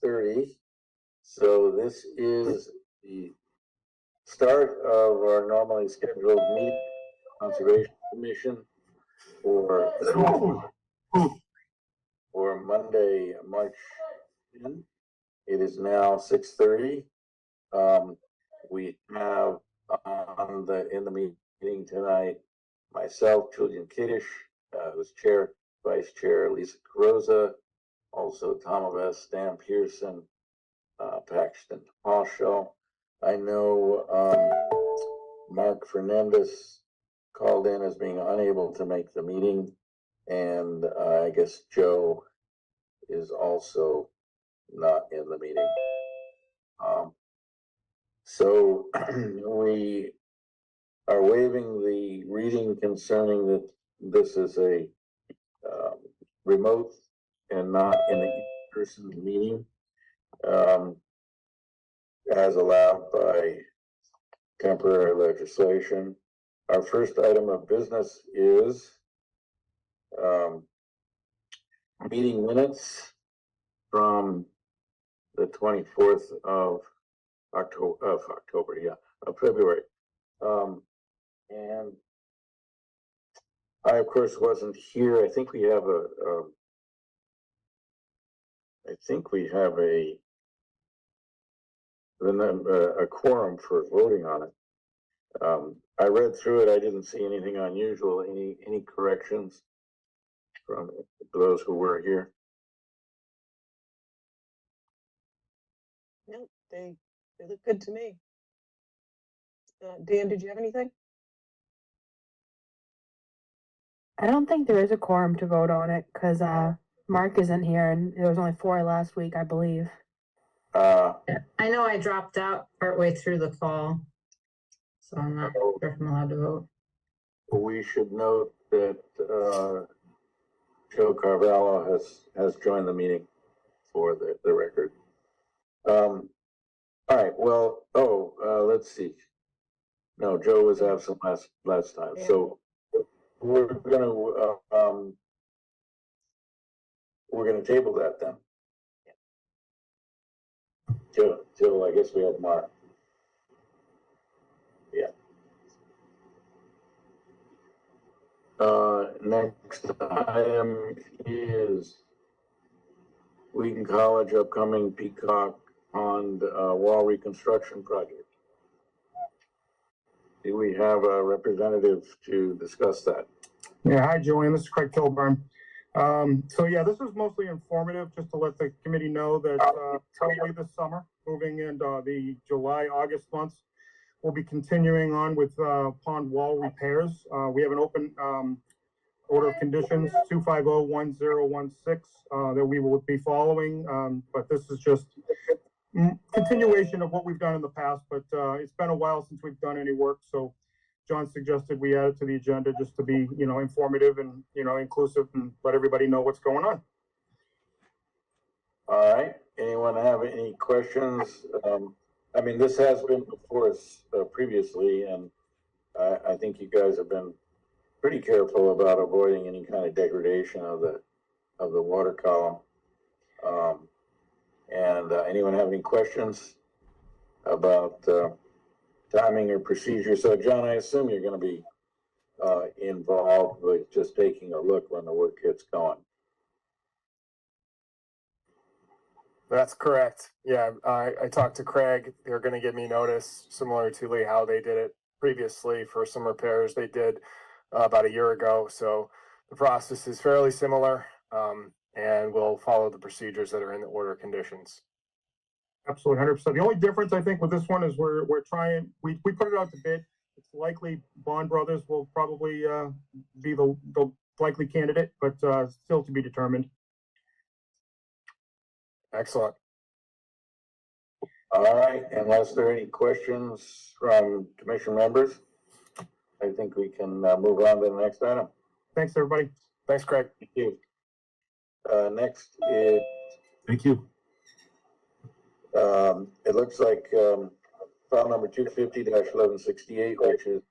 6:30. So this is the start of our normally scheduled meeting, Conservation Commission, for Monday, March 10th. It is now 6:30. We have in the meeting tonight myself, Julian Kiddish, who's chair, vice chair Lisa Carosa, also Tom Avest, Dan Pearson, Paxton Marshall. I know Mark Fernandez called in as being unable to make the meeting, and I guess Joe is also not in the meeting. So we are waiving the reading concerning that this is a remote and not in the in-person meeting, as allowed by temporary legislation. Our first item of business is meeting minutes from the 24th of February. And I, of course, wasn't here. I think we have a quorum for voting on it. I read through it. I didn't see anything unusual. Any corrections from those who were here? No, they look good to me. Dan, did you have anything? I don't think there is a quorum to vote on it because Mark isn't here, and there was only 4 last week, I believe. I know I dropped out partway through the call, so I'm not sure if I'm allowed to vote. We should note that Joe Carvalho has joined the meeting for the record. All right. Well, let's see. No, Joe was absent last time, so we're gonna table that then. Till I guess we have Mark. Yeah. Next item is Wheaton College upcoming Peacock Pond wall reconstruction project. Do we have a representative to discuss that? Yeah, hi Joanne, this is Craig Kilburn. So yeah, this was mostly informative, just to let the committee know that probably this summer, moving into the July-August months, we'll be continuing on with pond wall repairs. We have an open order of conditions 2501016 that we will be following, but this is just continuation of what we've done in the past, but it's been a while since we've done any work, so John suggested we add it to the agenda just to be, informative and, inclusive and let everybody know what's going on. All right. Anyone have any questions? I mean, this has been before us previously, and I think you guys have been pretty careful about avoiding any kind of degradation of the water column. And anyone have any questions about timing or procedure? So, John, I assume you're going to be involved with just taking a look when the work gets going. That's correct. Yeah, I talked to Craig. They're going to give me notice, similar to how they did it previously for some repairs they did about a year ago. So the process is fairly similar, and we'll follow the procedures that are in the order conditions. Absolutely, 100%. The only difference I think with this one is we put it out to bid. It's likely Bond Brothers will probably be the likely candidate, but still to be determined. Excellent. All right, unless there are any questions from commission members, I think we can move on to the next item. Thanks, everybody. Thanks, Craig. Thank you. Next is... Thank you. It looks like file number 250-1168, which is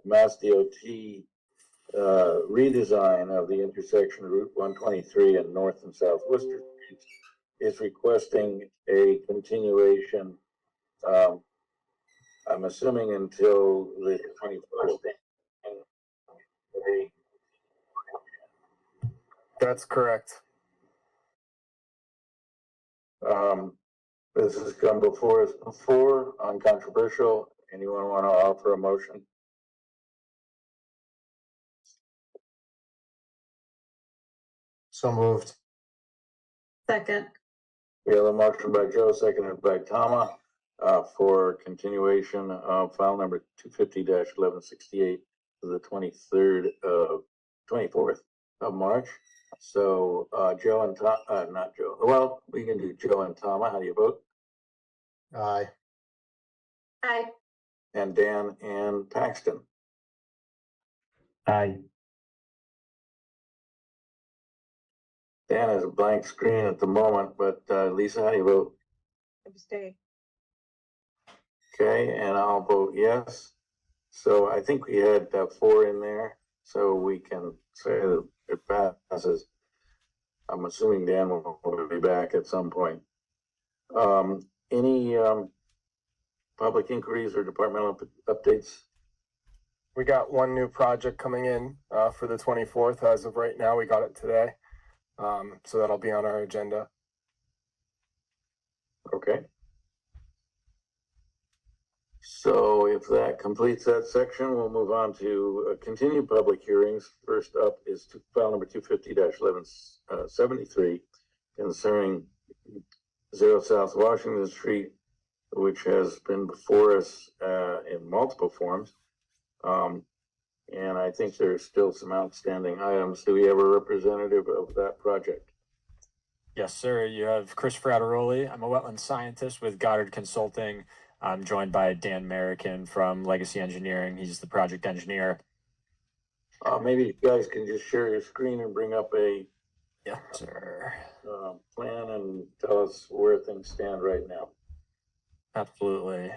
Mass DOT redesign of the intersection of Route 123 and North and South Worcester Streets is requesting a continuation. I'm assuming until the 21st. That's correct. This has come before us before, uncontroversial. Anyone want to offer a motion? So moved. Second, We have a motion by Joe, seconded by Tama, for continuation of file number 250-1168 to the 24th of March. So, Joe and not Joe. Well, we can do Joe and Tama. How do you vote? Aye. aye. And Dan and Paxton. Aye. Dan has a blank screen at the moment, but Lisa, how do you vote? Abstain. Okay, and I'll vote yes. So I think we had 4 in there, so we can say that it passes. I'm assuming Dan will be back at some point. Any public inquiries or departmental updates? We got one new project coming in for the 24th. As of right now, we got it today. So that'll be on our agenda. Okay. So if that completes that section, we'll move on to continued public hearings. First up is file number 250-1173 concerning 0 South Washington Street, which has been before us in multiple forms. And I think there's still some outstanding items. Do we have a representative of that project? Yes, sir. You have Chris Frateroli. I'm a wetland scientist with Goddard Consulting. I'm joined by Dan American from Legacy Engineering. He's the project engineer. Maybe you guys can just share your screen and bring up a Yeah, sir. plan and tell us where things stand right now. Absolutely.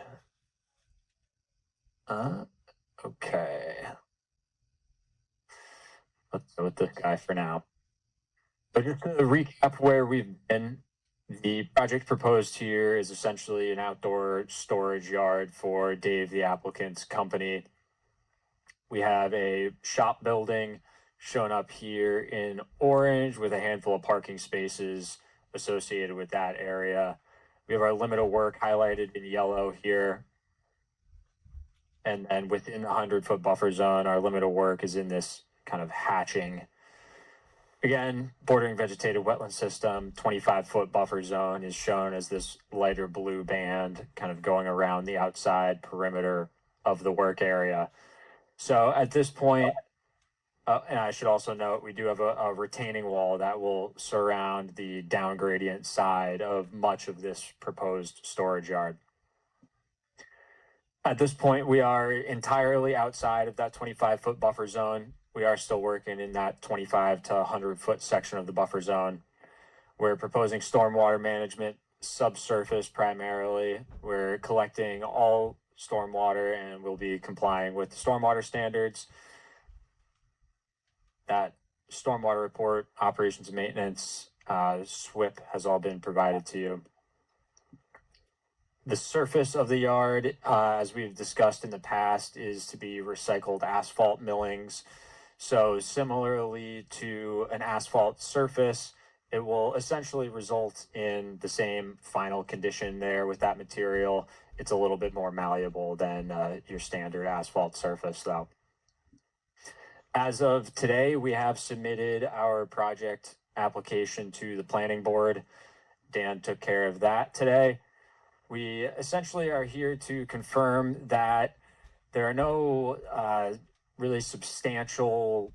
Okay. Let's go with this guy for now. But just to recap where we've been, the project proposed here is essentially an outdoor storage yard for Dave, the applicant's company. We have a shop building shown up here in orange with a handful of parking spaces associated with that area. We have our limit of work highlighted in yellow here. And then within the 100-foot buffer zone, our limit of work is in this kind of hatching. Again, bordering vegetated wetland system, 25-foot buffer zone is shown as this lighter blue band kind of going around the outside perimeter of the work area. So at this point, and I should also note, we do have a retaining wall that will surround the down gradient side of much of this proposed storage yard. At this point, we are entirely outside of that 25-foot buffer zone. We are still working in that 25 to 100-foot section of the buffer zone. We're proposing stormwater management subsurface primarily. We're collecting all stormwater and we'll be complying with the stormwater standards. That stormwater report, operations and maintenance, SWIP has all been provided to you. The surface of the yard, as we've discussed in the past, is to be recycled asphalt millings. So similarly to an asphalt surface, it will essentially result in the same final condition there with that material. It's a little bit more malleable than your standard asphalt surface though. As of today, we have submitted our project application to the planning board. Dan took care of that today. We essentially are here to confirm that there are no really substantial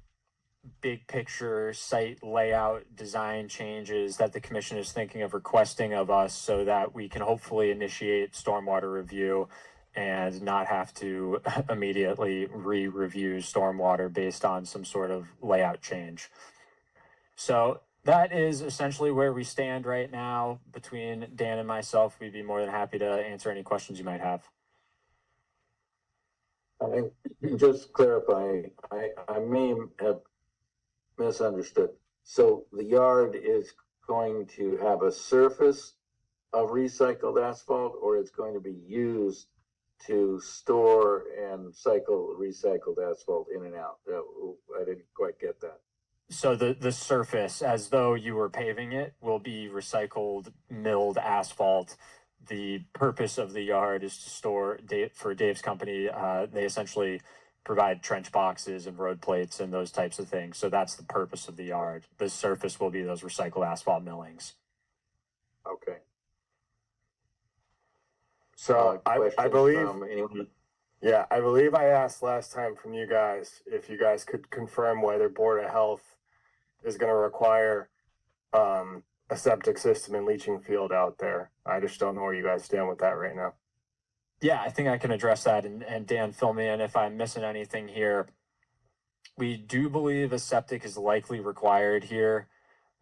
big picture site layout design changes that the commission is thinking of requesting of us so that we can hopefully initiate stormwater review and not have to immediately re-review stormwater based on some sort of layout change. So that is essentially where we stand right now. Between Dan and myself, we'd be more than happy to answer any questions you might have. I think, just clarify, I may have misunderstood. So the yard is going to have a surface of recycled asphalt, or it's going to be used to store and cycle recycled asphalt in and out? I didn't quite get that. So the surface, as though you were paving it, will be recycled milled asphalt. The purpose of the yard is to store, for Dave's company, they essentially provide trench boxes and road plates and those types of things. So that's the purpose of the yard. The surface will be those recycled asphalt millings. Okay. So I Questions believe, from anyone? yeah, I believe I asked last time from you guys if you guys could confirm whether Board of Health is going to require a septic system and leaching field out there. I just don't know where you guys stand with that right now. Yeah, I think I can address that. And Dan, fill me in if I'm missing anything here. We do believe a septic is likely required here.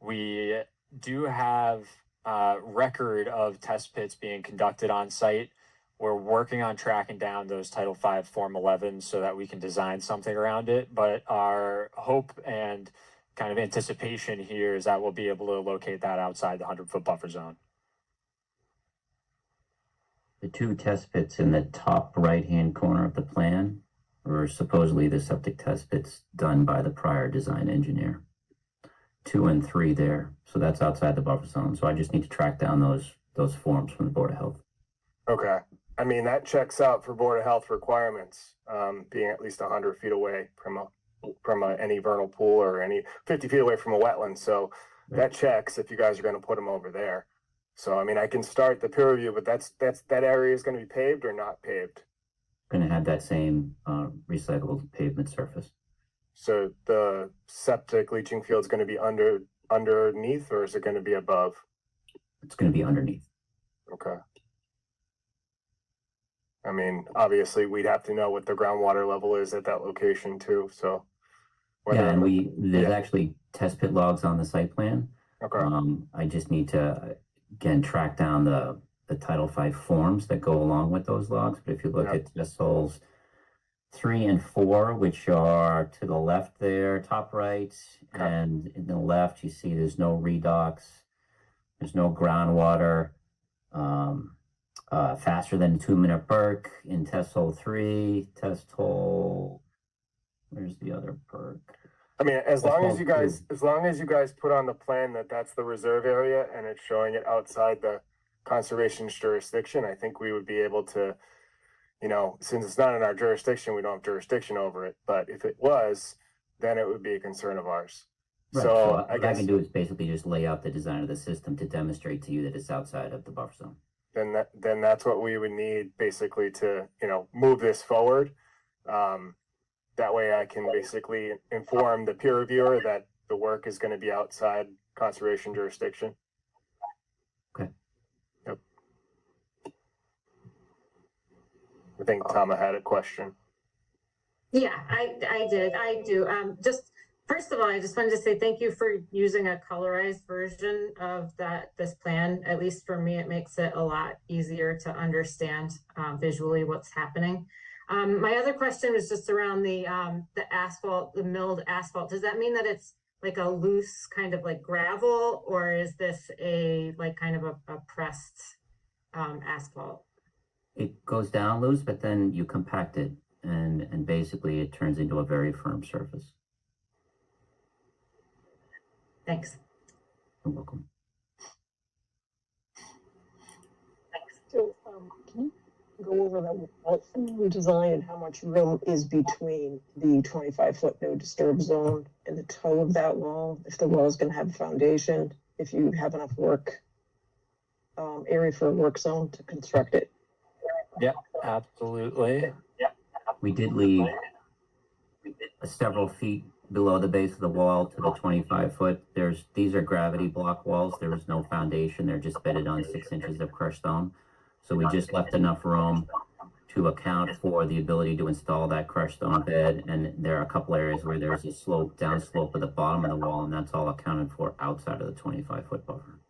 We do have record of test pits being conducted on site. We're working on tracking down those Title V Form 11 so that we can design something around it. But our hope and kind of anticipation here is that we'll be able to locate that outside the 100-foot buffer zone. The two test pits in the top right-hand corner of the plan were supposedly the septic test pits done by the prior design engineer. 2 and 3 there, so that's outside the buffer zone. So I just need to track down those forms from the Board of Health. Okay. I mean, that checks out for Board of Health requirements, being at least 100 feet away from any vernal pool or any 50 feet away from a wetland. So that checks if you guys are going to put them over there. So, I mean, I can start the peer review, but that area is going to be paved or not paved? Going to have that same recycled pavement surface. So the septic leaching field is going to be underneath, or is it going to be above? It's going to be underneath. Okay. I mean, obviously, we'd have to know what the groundwater level is at that location too. So, Yeah, and there's actually test pit logs on the site plan. Okay. I just need to again track down the Title V forms that go along with those logs. But if you look at test holes 3 and 4, which are to the left there, top right, and in the left, you see there's no redox, there's no groundwater. Faster than 2-minute perk in test hole 3, test hole. Where's the other perk? I mean, as long as you guys put on the plan that that's the reserve area and it's showing it outside the conservation's jurisdiction, I think we would be able to, you know, since it's not in our jurisdiction, we don't have jurisdiction over it. But if it was, then it would be a concern of ours. Right, So I what guess I can do is basically just lay out the design of the system to demonstrate to you that it's outside of the buffer zone. then that's what we would need basically to, you know, move this forward. That way I can basically inform the peer reviewer that the work is going to be outside conservation jurisdiction. Okay. Yep. I think Tama had a question. Yeah, I did. I do. Just first of all, I just wanted to say thank you for using a colorized version of this plan. At least for me, it makes it a lot easier to understand visually what's happening. My other question was just around the asphalt, the milled asphalt. Does that mean that it's like a loose kind of like gravel, or is this a like kind of a pressed asphalt? It goes down loose, but then you compact it, and basically it turns into a very firm surface. Thanks. You're welcome. So, can you go over the design and how much room is between the 25-foot no disturb zone and the toe of that wall? If the wall is going to have a foundation, if you have enough work area for a work zone to construct it. Yep, absolutely. We did leave several feet below the base of the wall to the 25-foot. These are gravity block walls. There is no foundation. They're just bedded on 6 inches of crushed stone. So we just left enough room to account for the ability to install that crushed stone bed. And there are a couple areas where there's a slope, down slope at the bottom of the wall, and that's all accounted for outside of the 25-foot buffer.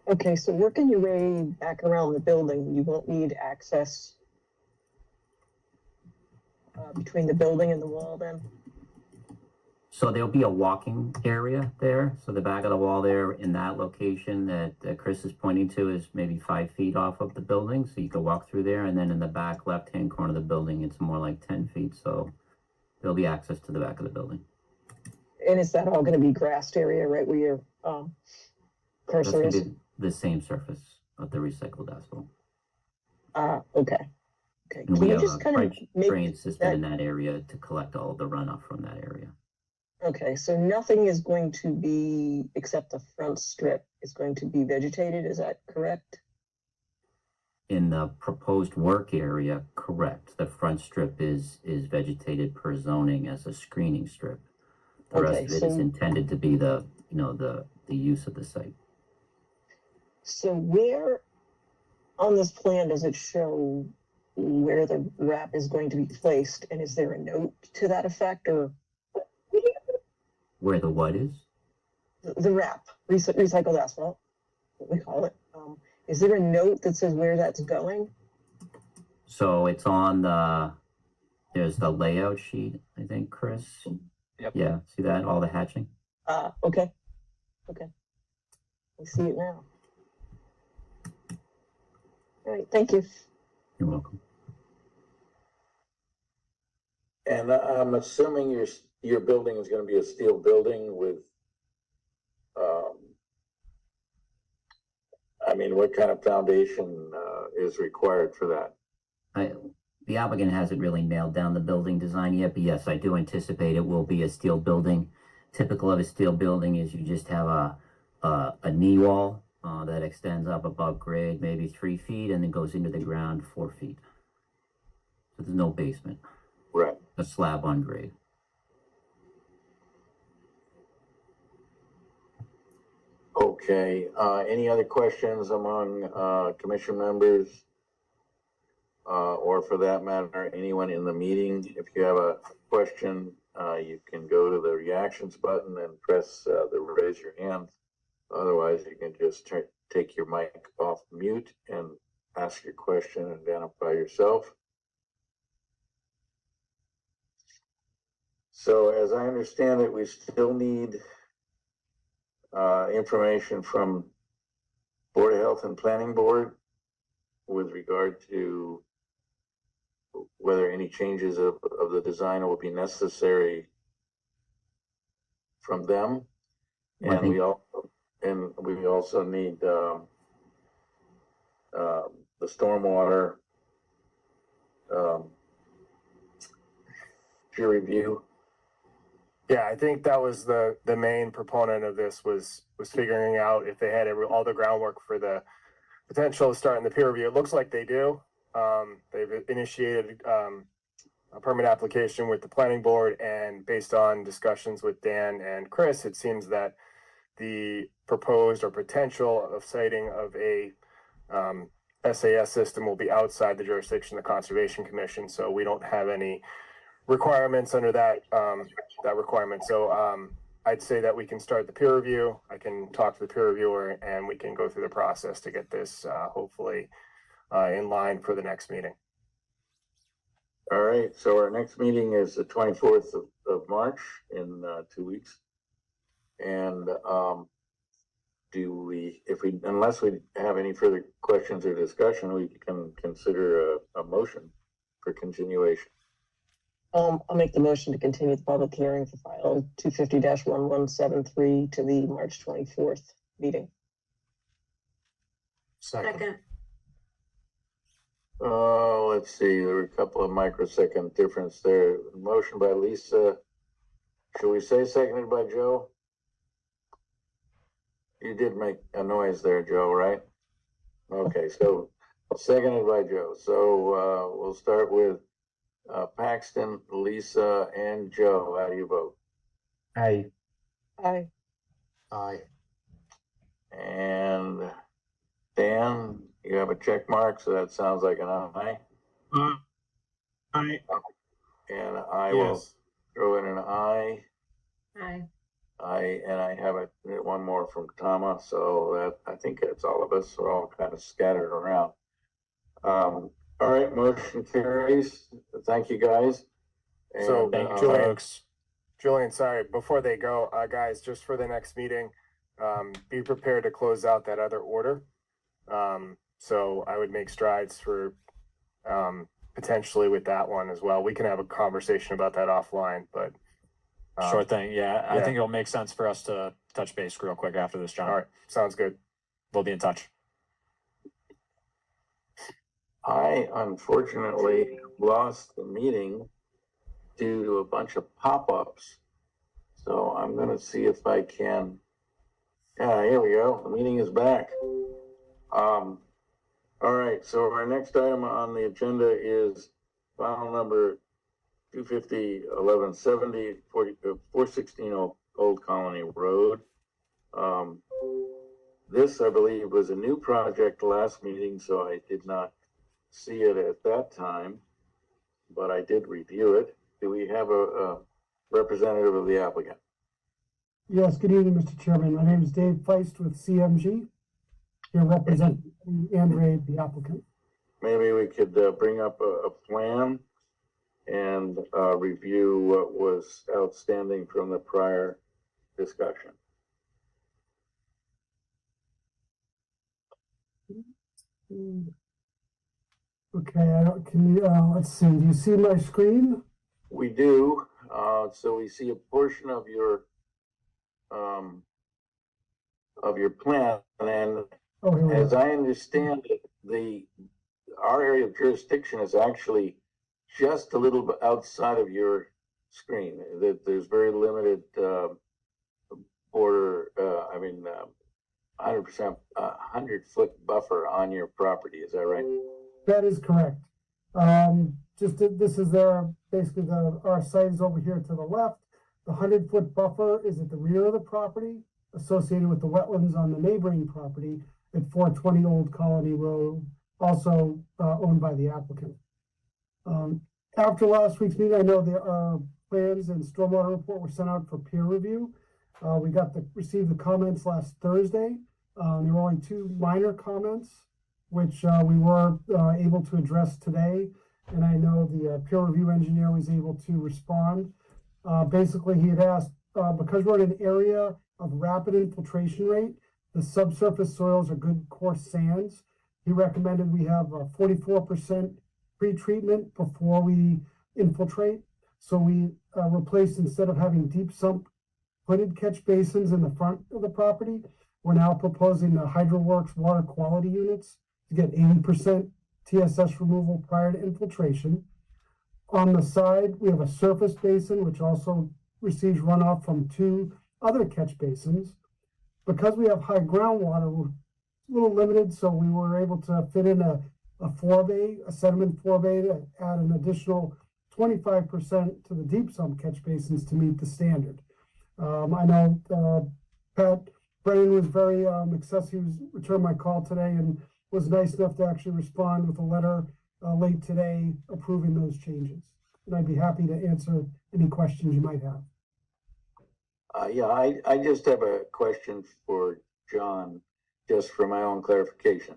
Okay, so working your way back around the building, you won't need access between the building and the wall then? So there'll be a walking area there. So the back of the wall there in that location that Chris is pointing to is maybe 5 feet off of the building. So you can walk through there. And then in the back left-hand corner of the building, it's more like 10 feet. So there'll be access to the back of the building. And is that all gonna be grassed area right where your, That's cursor gonna is? be the same surface of the recycled asphalt. Okay. Okay, And can we you have just a kind of pipe make drain system that, in that area to collect all of the runoff from that area. okay, so nothing is going to be, except the front strip is going to be vegetated, is that correct? In the proposed work area, correct. The front strip is vegetated per zoning as a screening strip. The rest Okay, of it is so- intended to be the, you know, the use of the site. So where on this plan does it show where the wrap is going to be placed? And is there a note to that effect, or Where the what is? the wrap, recycled asphalt, what we call it? Is there a note that says where that's going? So it's on there's the layout sheet, I think, Chris. Yep. Yeah, see that, all the hatching? Okay. I see it now. All right, thank you. You're welcome. And I'm assuming your building is gonna be a steel building with, I mean, what kind of foundation, is required for that? The applicant hasn't really nailed down the building design yet, but yes, I do anticipate it will be a steel building. Typical of a steel building is you just have a knee wall that extends up above grade, maybe 3 feet, and then goes into the ground 4 feet. So there's no basement, Right. a slab on grade. Okay, any other questions among, commission members? Or for that matter, anyone in the meeting? If you have a question, you can go to the reactions button and press, the raise your hand. Otherwise, you can just take your mic off mute and ask your question and identify yourself. So as I understand it, we still need information from Board of Health and Planning Board with regard to whether any changes of the design will be necessary from them. Well, I And think- we also need the stormwater peer review. Yeah, I think that was the main proponent of this was figuring out if they had all the groundwork for the potential of starting the peer review. It looks like they do. They've initiated a permit application with the planning board, and based on discussions with Dan and Chris, it seems that the proposed or potential of siting of a SAS system will be outside the jurisdiction of the Conservation Commission. So we don't have any requirements under that requirement. So I'd say that we can start the peer review. I can talk to the peer reviewer and we can go through the process to get this hopefully in line for the next meeting. All right, so our next meeting is the 24th of March in 2 weeks. And unless we have any further questions or discussion, we can consider a motion for continuation. I'll make the motion to continue the public hearing for file 250-1173 to the March 24th meeting. Second. Let's see, there were a couple of microsecond difference there. Motion by Lisa. Should we say seconded by Joe? You did make a noise there, Joe, right? Okay, so seconded by Joe. So we'll start with Paxton, Lisa, and Joe. How do you vote? Aye. Aye. Aye. And Dan, you have a check mark, so that sounds like an aye. Aye. And I will Yes. throw in an aye. Aye. And I have one more from Tama, so that, I think it's all of us. We're all kind of scattered around. All right, motion carries. Thank you, guys. So And, Thank you, folks. Julian, sorry, before they go, guys, just for the next meeting, be prepared to close out that other order. So I would make strides for, potentially with that one as well. We can have a conversation about that offline, but. Sure thing. Yeah, I yeah. think it'll make sense for us to touch base real quick after this, John. All right, sounds good. We'll be in touch. I unfortunately lost the meeting due to a bunch of pop-ups. So I'm gonna see if I can. Yeah, here we go. The meeting is back. All right, so our next item on the agenda is file number 250-1170, 416 Old Colony Road. This, I believe, was a new project last meeting, so I did not see it at that time, but I did review it. Do we have a representative of the applicant? Yes, good evening, Mr. Chairman. My name is Dave Feist with CMG. Here representing Andre, the applicant. Maybe we could bring up a plan and review what was outstanding from the prior discussion. Okay, can you, let's see, do you see my screen? We do. So we see a portion of your plan, and Oh, here we as go. I understand it, our area of jurisdiction is actually just a little bit outside of your screen. There's very limited border. 100% 100-foot buffer on your property. Is that right? That is correct. This is basically our site is over here to the left. The 100-foot buffer is at the rear of the property, associated with the wetlands on the neighboring property at 420 Old Colony Road, also owned by the applicant. After last week's meeting, I know the plans and stormwater report were sent out for peer review. We received the comments last Thursday. There were only 2 minor comments, which we were able to address today. And I know the peer review engineer was able to respond. Basically, he had asked, because we're in an area of rapid infiltration rate, the subsurface soils are good coarse sands. He recommended we have a 44% pre-treatment before we infiltrate. So we replaced, instead of having deep sump hooded catch basins in the front of the property, we're now proposing the HydroWorks water quality units to get 80% TSS removal prior to infiltration. On the side, we have a surface basin, which also receives runoff from 2 other catch basins. Because we have high groundwater, we're a little limited, so we were able to fit in a forebay, a sediment forebay, to add an additional 25% to the deep sump catch basins to meet the standard. I know Pat Brennan was very accessible. He returned my call today and was nice enough to actually respond with a letter late today approving those changes. And I'd be happy to answer any questions you might have. Yeah, I just have a question for John, just for my own clarification.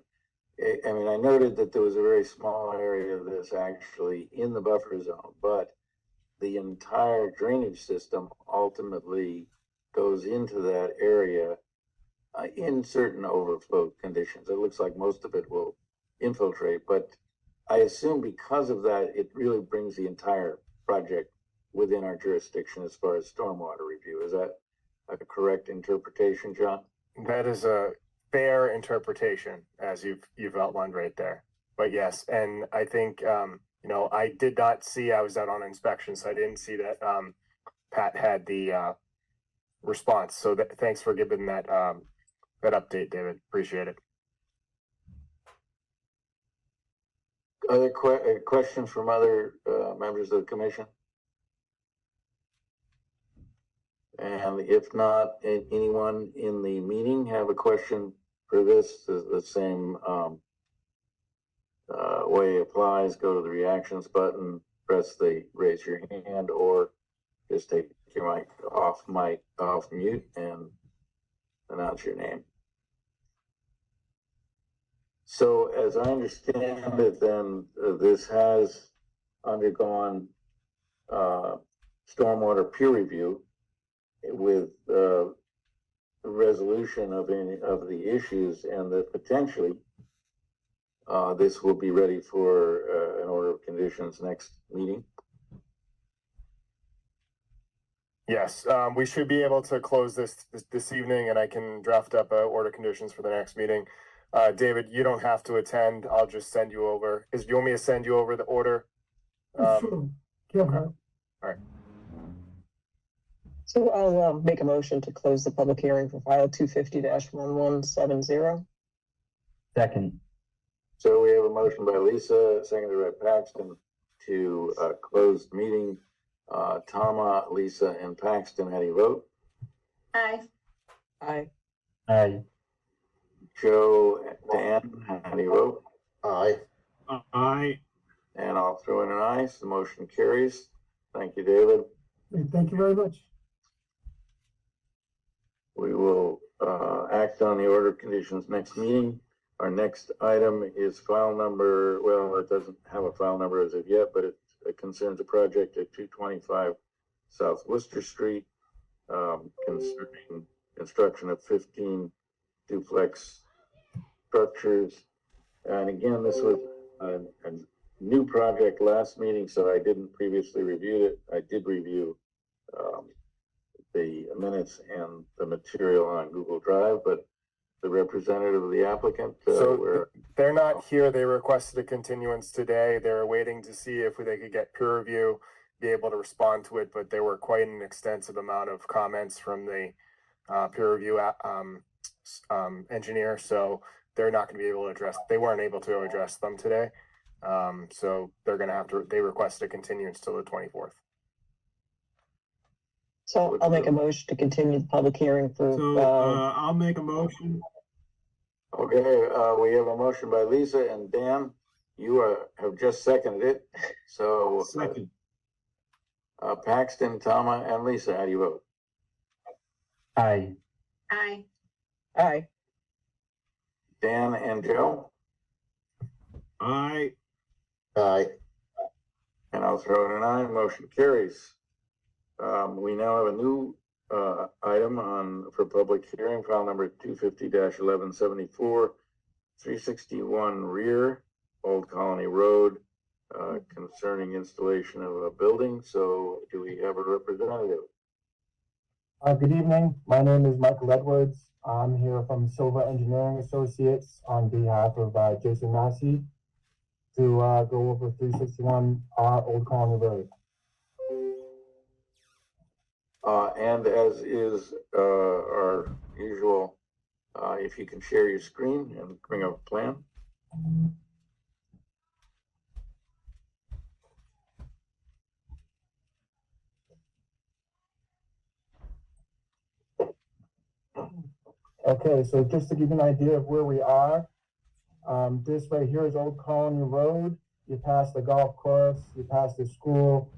I mean, I noted that there was a very small area of this actually in the buffer zone, but the entire drainage system ultimately goes into that area in certain overflow conditions. It looks like most of it will infiltrate, but I assume because of that, it really brings the entire project within our jurisdiction as far as stormwater review. Is that a correct interpretation, John? That is a fair interpretation, as you've outlined right there. But yes, and I think I did not see. I was out on inspection, so I didn't see that Pat had the response. So thanks for giving that that update, David. Appreciate it. Other questions from other members of the commission? And if not, anyone in the meeting have a question for this? The same way applies. Go to the reactions button, press the raise your hand, or just take your mic off mute and announce your name. So as I understand it, then this has undergone stormwater peer review with resolution of any of the issues, and that potentially this will be ready for an order of conditions next meeting. Yes, we should be able to close this evening, and I can draft up a order conditions for the next meeting. David, you don't have to attend. I'll just send you over. Do you want me to send you over the order? Sure. Yeah, okay. So I'll make a motion to close the public hearing for file 250-1170. Second. So we have a motion by Lisa, seconded by Paxton, to close the meeting. Tama, Lisa, and Paxton, how do you vote? Aye. Aye. Aye. Joe, Dan, how do you vote? Aye. Aye. And I'll throw in an aye, so the motion carries. Thank you, David. thank you very much. We will act on the order of conditions next meeting. Our next item is file number, well, it doesn't have a file number as of yet, but it concerns a project at 225 South Worcester Street, concerning construction of 15 duplex structures. And again, this was a new project last meeting, so I didn't previously review it. I did review the minutes and the material on Google Drive, but the representative of the applicant, They're not here. They requested a continuance today. They were waiting to see if they could get peer review, be able to respond to it, but there were quite an extensive amount of comments from the peer review engineer, so they're not going to be able to address, they weren't able to address them today. So they're going to have to, they requested a continuance till the 24th. So I'll make a motion to continue the public hearing for, I'll make a motion. okay, we have a motion by Lisa, and Dan, you have just seconded it. So Second. Paxton, Tama, and Lisa, how do you vote? Aye. Aye. aye. Dan and Joe? Aye. Aye. And I'll throw in an aye, motion carries. We now have a new item for public hearing, file number 250-1174, 361 Rear, Old Colony Road, concerning installation of a building. So do we have a representative? Good evening. My name is Michael Edwards. I'm here from Silva Engineering Associates on behalf of Jason Massey to go over 361 Old Colony Road. And as is our usual, if you can share your screen and bring up a plan. Okay, so just to give you an idea of where we are, this right here is Old Colony Road. You pass the golf course, you pass the school,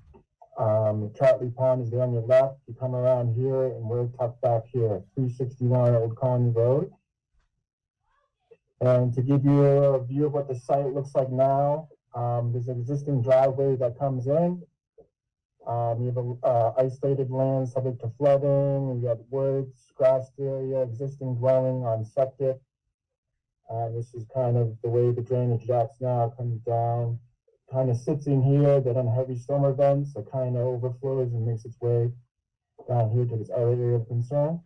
Chartley Pond is there on your left. You come around here and we're tucked back here, 361 Old Colony Road. And to give you a view of what the site looks like now, there's an existing driveway that comes in. You have isolated land subject to flooding. You got woods, grassed area, existing dwelling on septic. This is kind of the way the drainage jacks now comes down. Kind of sits in here, that on heavy storm events, it kind of overflows and makes its way down here to this other area of concern.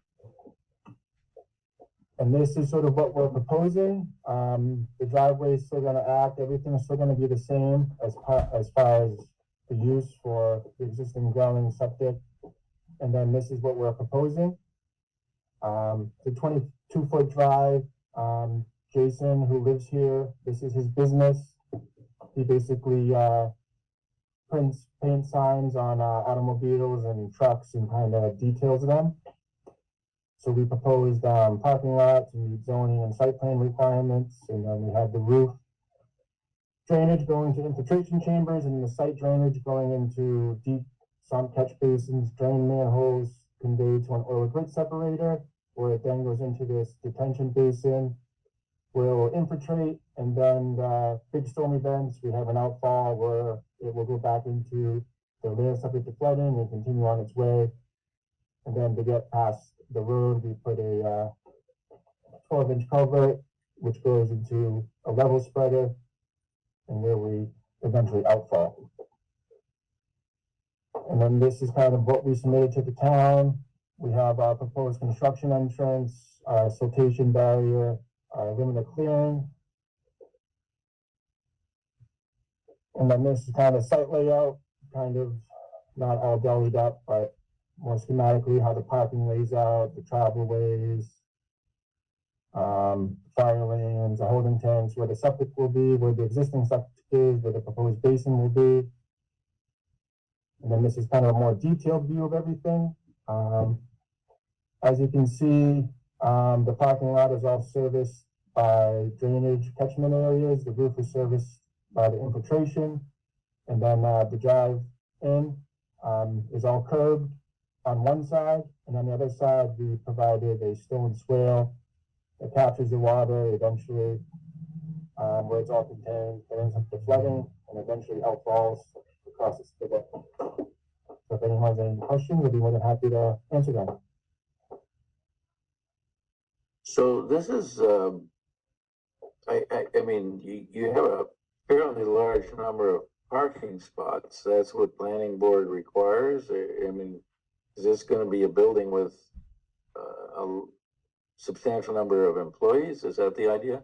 And this is sort of what we're proposing. The driveway is still going to act. Everything is still going to be the same as far as the use for the existing dwelling septic. And then this is what we're proposing. The 22-foot drive. Jason, who lives here, this is his business. He basically paint signs on automobiles and trucks and kind of details them. So we proposed parking lots and zoning and site plan requirements, and then we have the roof drainage going to infiltration chambers, and the site drainage going into deep sump catch basins, drain manholes conveyed to an oil grit separator, where it then goes into this detention basin, where it will infiltrate, and then big storm events, we have an outfall where it will go back into the land subject to flooding will continue on its way. And then to get past the road, we put a 12-inch culvert, which goes into a level spreader, and where we eventually outfall. And then this is kind of what we submitted to the town. We have our proposed construction entrance, our siltation barrier, our limit of clearing. And then this is kind of site layout, kind of not all delved up, but more schematically how the parking lays out, the travel ways, fire lanes, the holding tanks, where the septic will be, where the existing septic is, where the proposed basin will be. And then this is kind of a more detailed view of everything. As you can see, the parking lot is all serviced by drainage catchment areas. The roof is serviced by the infiltration. And then the drive in is all curbed on one side. And on the other side, we provided a stone swale that captures the water eventually, where it's all contained, it ends up to flooding and eventually outfalls across the spigot. So if anyone has any questions, we'll be more than happy to answer them. So this is, I mean, you have a fairly large number of parking spots. That's what planning board requires. I mean, is this going to be a building with a substantial number of employees? Is that the idea?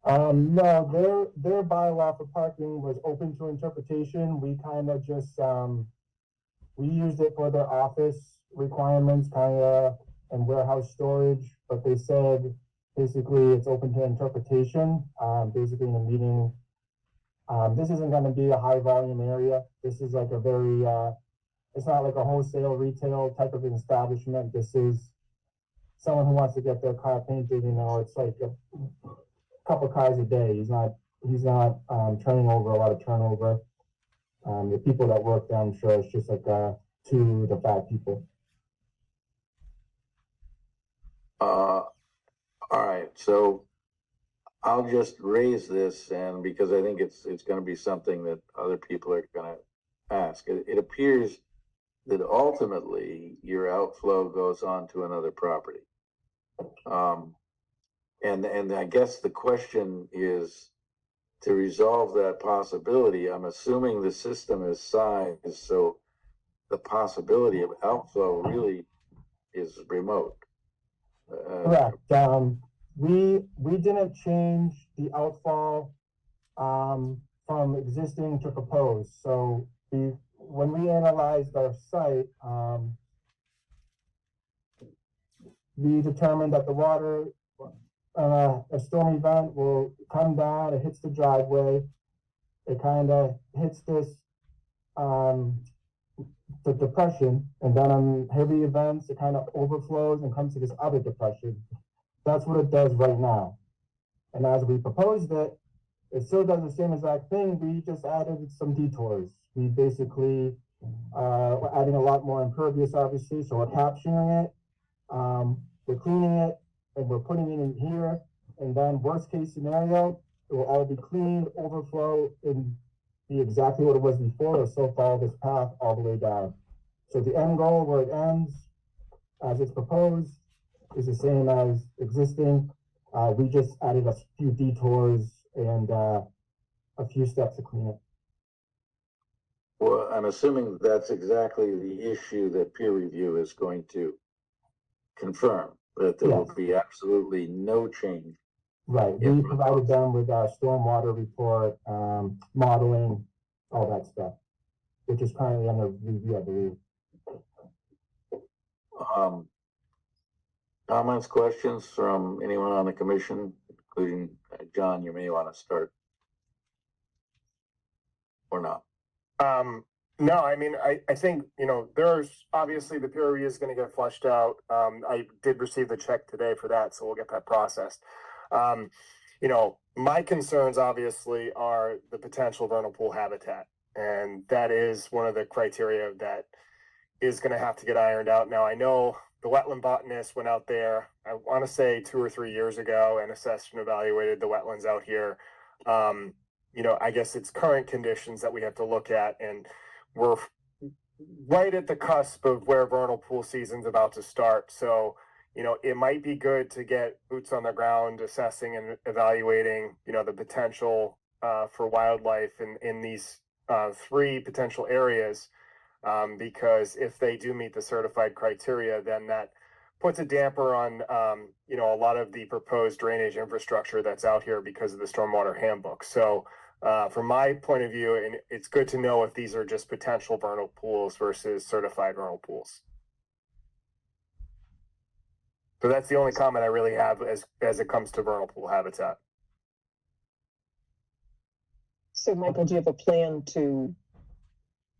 No, their bylaw for parking was open to interpretation. We kind of just, we used it for their office requirements, kind of, and warehouse storage, but they said basically it's open to interpretation. Basically in a meeting, this isn't going to be a high volume area. This is like a very, it's not like a wholesale retail type of an establishment. This is someone who wants to get their car painted, you know, it's like a couple cars a day. He's not turning over a lot of turnover. The people that work there, I'm sure it's just like 2 to 5 people. All right, so I'll just raise this, and because I think it's going to be something that other people are going to ask. It appears that ultimately your outflow goes on to another property. And I guess the question is, to resolve that possibility, I'm assuming the system is sized so the possibility of outflow really is remote. Correct. We didn't change the outfall from existing to proposed. So when we analyzed our site, we determined that the water, a storm event will come down, it hits the driveway, it kind of hits this, the depression, and then on heavy events, it kind of overflows and comes to this other depression. That's what it does right now. And as we proposed it, it still does the same exact thing. We just added some detours. We basically, we're adding a lot more impervious, obviously, so we're capturing it, we're cleaning it, and we're putting it in here. And then worst case scenario, it will all be cleaned, overflow, and be exactly what it was before. It'll still follow this path all the way down. So the end goal where it ends, as it's proposed, is the same as existing. We just added a few detours and a few steps to clean it. Well, I'm assuming that's exactly the issue that peer review is going to confirm, that there will be absolutely no change. Right. We provided them with our stormwater report, modeling, all that stuff, which is currently under review, I believe. Comments, questions from anyone on the commission, including John? You may want to start or not. No, I mean, I think, you know, there's obviously the peer review is going to get flushed out. I did receive the check today for that, so we'll get that processed. You know, my concerns obviously are the potential vernal pool habitat, and that is one of the criteria that is going to have to get ironed out. Now, I know the wetland botanist went out there, I want to say 2 or 3 years ago, and assessed and evaluated the wetlands out here. You know, I guess it's current conditions that we have to look at, and we're right at the cusp of where vernal pool season's about to start. So, you know, it might be good to get boots on the ground, assessing and evaluating, you know, the potential for wildlife in these three potential areas. Because if they do meet the certified criteria, then that puts a damper on, you know, a lot of the proposed drainage infrastructure that's out here because of the stormwater handbook. So, from my point of view, and it's good to know if these are just potential vernal pools versus certified vernal pools. So that's the only comment I really have as it comes to vernal pool habitat. So Michael, do you have a plan to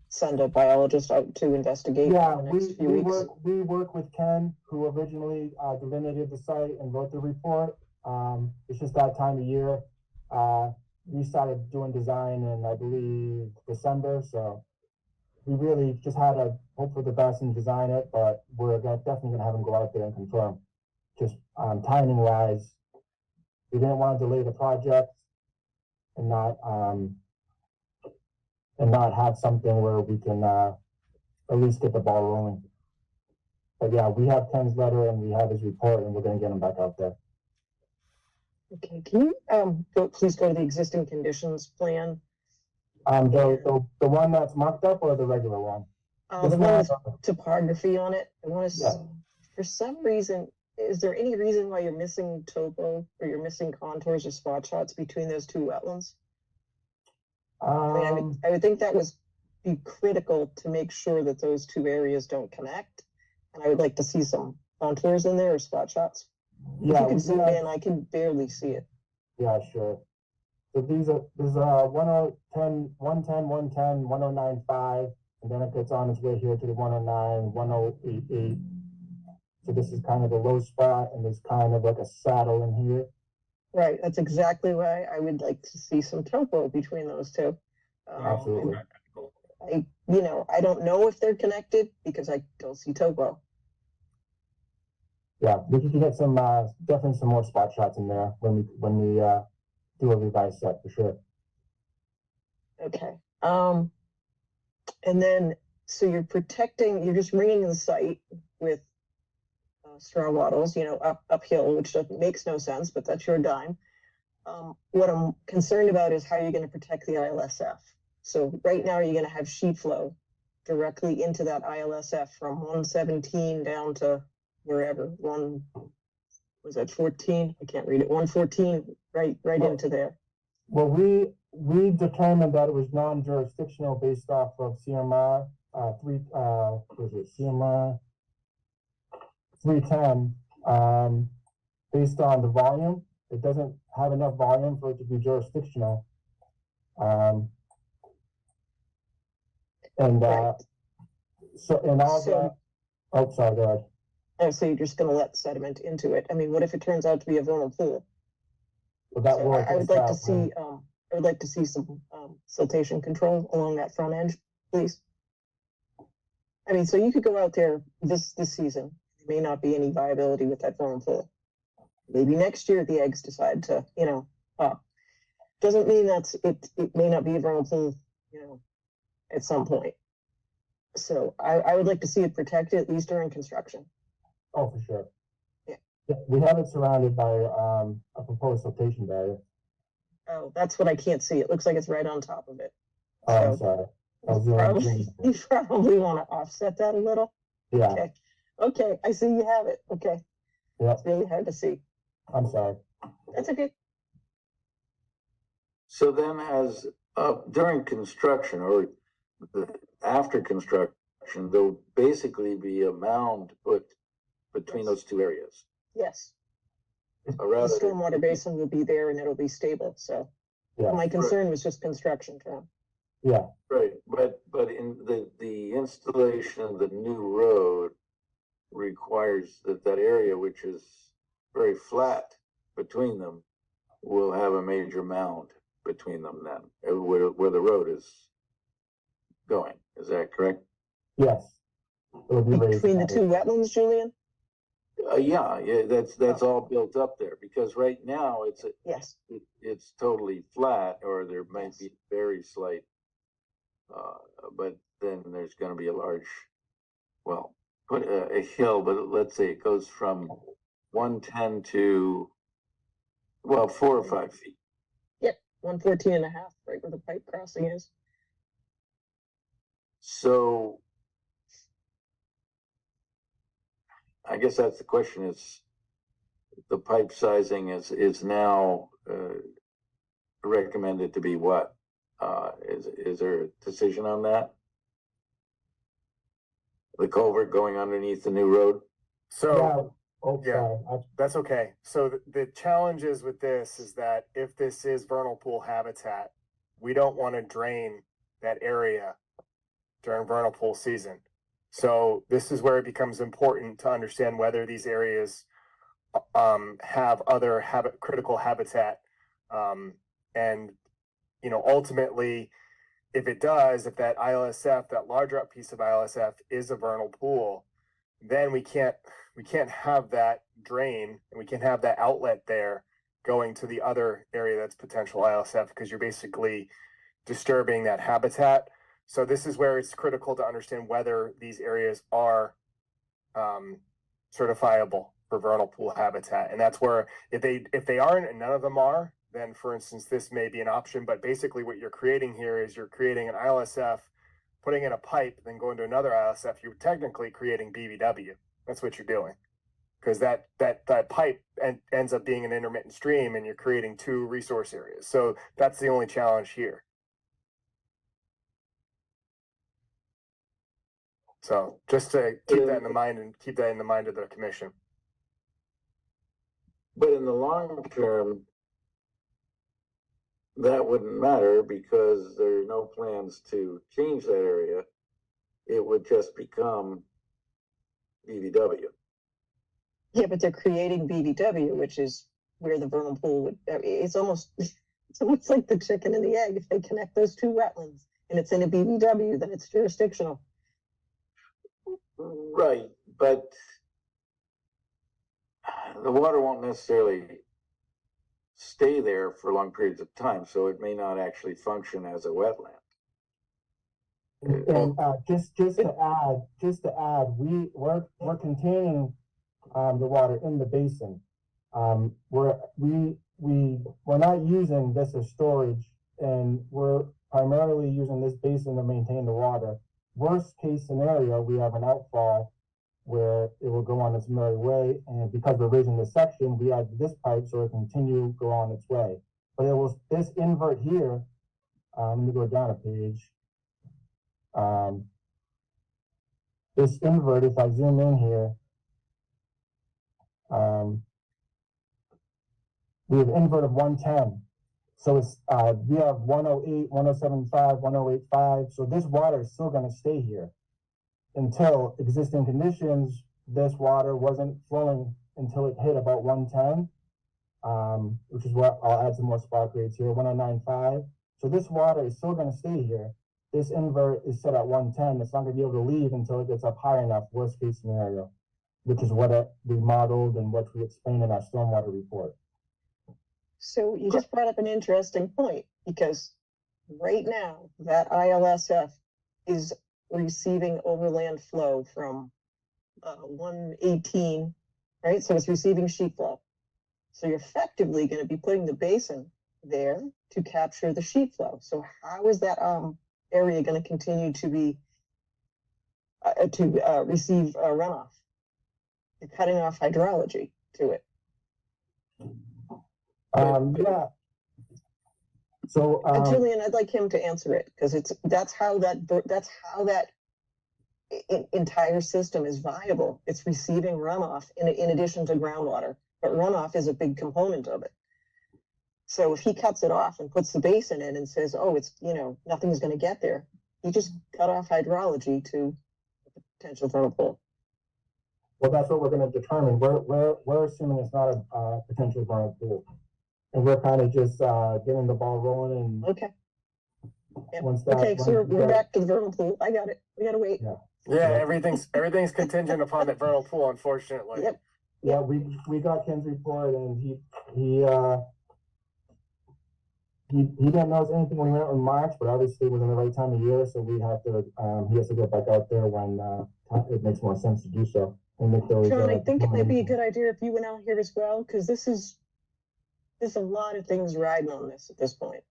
send a biologist out to investigate Yeah, in the next few weeks? we work with Ken, who originally delineated the site and wrote the report. It's just that time of year. We started doing design in, I believe, December, so we really just had to hope for the best and design it, but we're definitely gonna have him go out there and confirm. Just timing wise, we didn't want to delay the project and not have something where we can at least get the ball rolling. But yeah, we have Ken's letter and we have his report, and we're gonna get him back out there. Okay, can you please go to the existing conditions plan? The one that's mocked up or the regular one? The one with topography on it. I want to, Yeah. for some reason, is there any reason why you're missing topo or you're missing contours or spot shots between those two wetlands? I would think that was be critical to make sure that those two areas don't connect. And I would like to see some contours in there or spot shots. If Yeah, you can we zoom have- in, I can barely see it. Yeah, sure. So there's 110, 109.5, and then it gets on its way here to the 109, 108.8. So this is kind of the low spot, and there's kind of like a saddle in here. Right, that's exactly why I would like to see some topo between those two. Absolutely. I don't know if they're connected because I don't see topo. Yeah, we can get some definitely some more spot shots in there when we do a revised set for sure. Okay. And then, so you're just ringing the site with straw wattles, uphill, which makes no sense, but that's your dime. What I'm concerned about is how you're going to protect the ILSF. So right now, you're going to have sheet flow directly into that ILSF from 117 down to wherever, was that 14? I can't read it. 114, right into there. Well, we determined that it was non-jurisdictional based off of CMR CMR 310, based on the volume. It doesn't have enough volume for it to be jurisdictional. Right. So sorry, go ahead. Oh, so you're just going to let sediment into it. I mean, what if it turns out to be a vernal pool? Well, that So I would like to see, I would like to see some siltation control along that front edge, please. I mean, so you could go out there this season. There may not be any viability with that vernal pool. Maybe next year the eggs decide to, pop. Doesn't mean it may not be a vernal pool, at some point. So I would like to see it protected at least during construction. Oh, for sure. Yeah. We have it surrounded by a proposed siltation barrier. Oh, that's what I can't see. It looks like it's right on top of it. Oh, I'm sorry. You probably want to offset that a little. Yeah. Okay, I see you have it. Okay. Yeah. It's really hard to see. I'm sorry. That's okay. So then during construction or after construction, there'll basically be a mound put between those two areas. Yes. The Rather than- stormwater basin will be there and it'll be stable. So Yeah. my concern was just construction, Tom. Yeah. Right, but in the installation of the new road requires that area, which is very flat between them, will have a major mound between them then, where the road is going. Is that correct? Yes. It'll be raised. Between the two wetlands, Julian? Yeah, that's all built up there because right now Yes. it's totally flat, or there might be very slight But then there's gonna be a large, well, put a hill, but let's say it goes from 110 to, well, 4 or 5 feet. 114.5, right where the pipe crossing is. So I guess that's the question, is the pipe sizing is now recommended to be what? Is there a decision on that? The culvert going underneath the new road? So. Yeah. Oh, Yeah. sorry. That's okay. So the challenges with this is that if this is vernal pool habitat, we don't want to drain that area during vernal pool season. So this is where it becomes important to understand whether these areas have other critical habitat. And, you know, ultimately, if it does, if that ILSF, that larger up piece of ILSF is a vernal pool, then we can't have that drain and we can't have that outlet there going to the other area that's potential ILSF, because you're basically disturbing that habitat. So this is where it's critical to understand whether these areas are certifiable for vernal pool habitat. And that's where if they aren't and none of them are, then for instance, this may be an option. But basically what you're creating here is you're creating an ILSF, putting in a pipe, then going to another ILSF, you're technically creating BVW. That's what you're doing. Because that pipe ends up being an intermittent stream and you're creating two resource areas. So that's the only challenge here. So just to keep that in the mind and keep that in the mind of the commission. But in the long term, that wouldn't matter because there are no plans to change that area. It would just become BVW. Yeah, but they're creating BVW, which is where the vernal pool would, it's almost like the chicken and the egg. If they connect those two wetlands and it's in a BVW, then it's jurisdictional. Right, but the water won't necessarily stay there for long periods of time, so it may not actually function as a wetland. And just to add, we're containing the water in the basin. We're not using this as storage, and we're primarily using this basin to maintain the water. Worst case scenario, we have an outfall where it will go on its merry way, and because we're raising this section, we add this pipe so it can continue go on its way. But it will this invert here. Let me go down a page. This invert, if I zoom in here, we have invert of 110. So it's we have 108, 107.5, 108.5. So this water is still going to stay here until existing conditions. This water wasn't flowing until it hit about 110, which is what I'll add some more spot grades here, 109.5. So this water is still going to stay here. This invert is set at 110. It's not going to be able to leave until it gets up high enough, worst case scenario, which is what we modeled and what we explained in our stormwater report. So you just brought up an interesting point, because right now that ILSF is receiving overland flow from 118, right? So it's receiving sheet flow. So you're effectively going to be putting the basin there to capture the sheet flow. So how is that area going to continue to be receive runoff? You're cutting off hydrology to it. Yeah. So Julian, I'd like him to answer it, because that's how that entire system is viable. It's receiving runoff in addition to groundwater, but runoff is a big component of it. So if he cuts it off and puts the basin in and says, oh, it's, nothing's going to get there, he just cut off hydrology to the potential vernal pool. Well, that's what we're going to determine. We're assuming it's not a potential vernal pool. And we're kind of just getting the ball rolling. And okay. Yep. So we're back to the vernal pool. I got it. We got to wait. Yeah, everything's contingent upon that vernal pool, unfortunately. Yep. Yeah, we got Ken's report, and he he didn't notice anything when we went in March, but obviously it wasn't the right time of year, so we have to, he has to go back out there when, it makes more sense to do so. And make those, John, I think it might be a good idea if you went out here as well, because there's a lot of things riding on this at this point.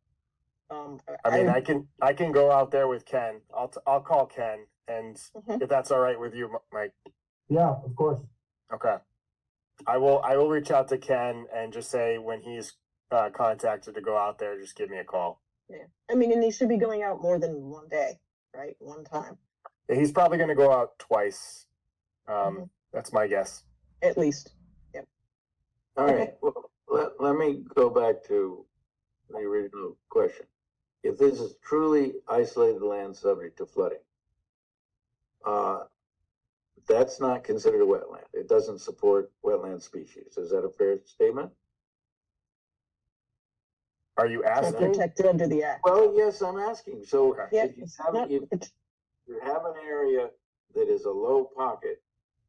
I mean, I can go out there with Ken. I'll call Ken, and Mhm. if that's all right with you, Mike. Yeah, of course. Okay. I will reach out to Ken and just say when he's contacted to go out there, just give me a call. Yeah, I mean, and he should be going out more than one day, right? One time, He's probably going to go out twice. Mhm. That's my guess. at least. All Okay. right, well, let me go back to the original question. If this is truly isolated land subject to flooding, that's not considered a wetland. It doesn't support wetland species. Is that a fair statement? Are you It's asking? protected under the act. Well, yes, I'm asking. So Okay. Yeah, if you it's have, not, if it's, you have an area that is a low pocket,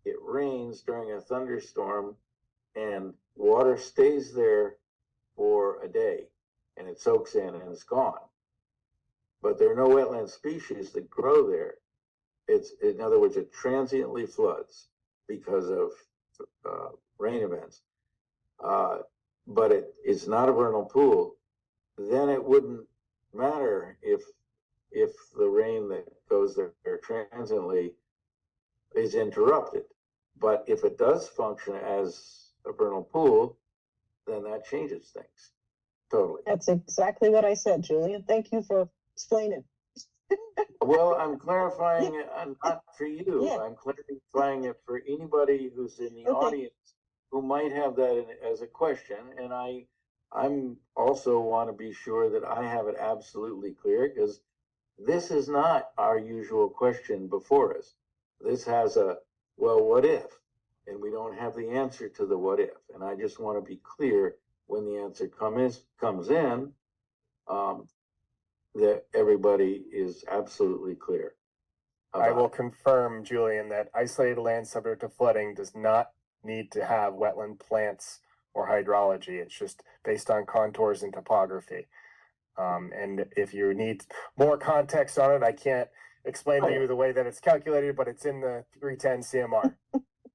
it rains during a thunderstorm and water stays there for a day and it soaks in and it's gone. But there are no wetland species that grow there. It's, in other words, it transiently floods because of rain events. But it's not a vernal pool. Then it wouldn't matter if the rain that goes there transiently is interrupted. But if it does function as a vernal pool, then that changes things totally. that's exactly what I said, Julian. Thank you for explaining. Well, I'm clarifying it, not for you. Yeah. I'm clarifying it for anybody who's in the Okay. audience who might have that as a question. And I'm also want to be sure that I have it absolutely clear, because this is not our usual question before us. This has a, well, what if? And we don't have the answer to the what if. And I just want to be clear when the answer comes in, that everybody is absolutely clear. I will about it. confirm, Julian, that isolated land subject to flooding does not need to have wetland plants or hydrology. It's just based on contours and topography. And if you need more context on it, I can't explain to you the way that it's calculated, but it's in the 310 CMR.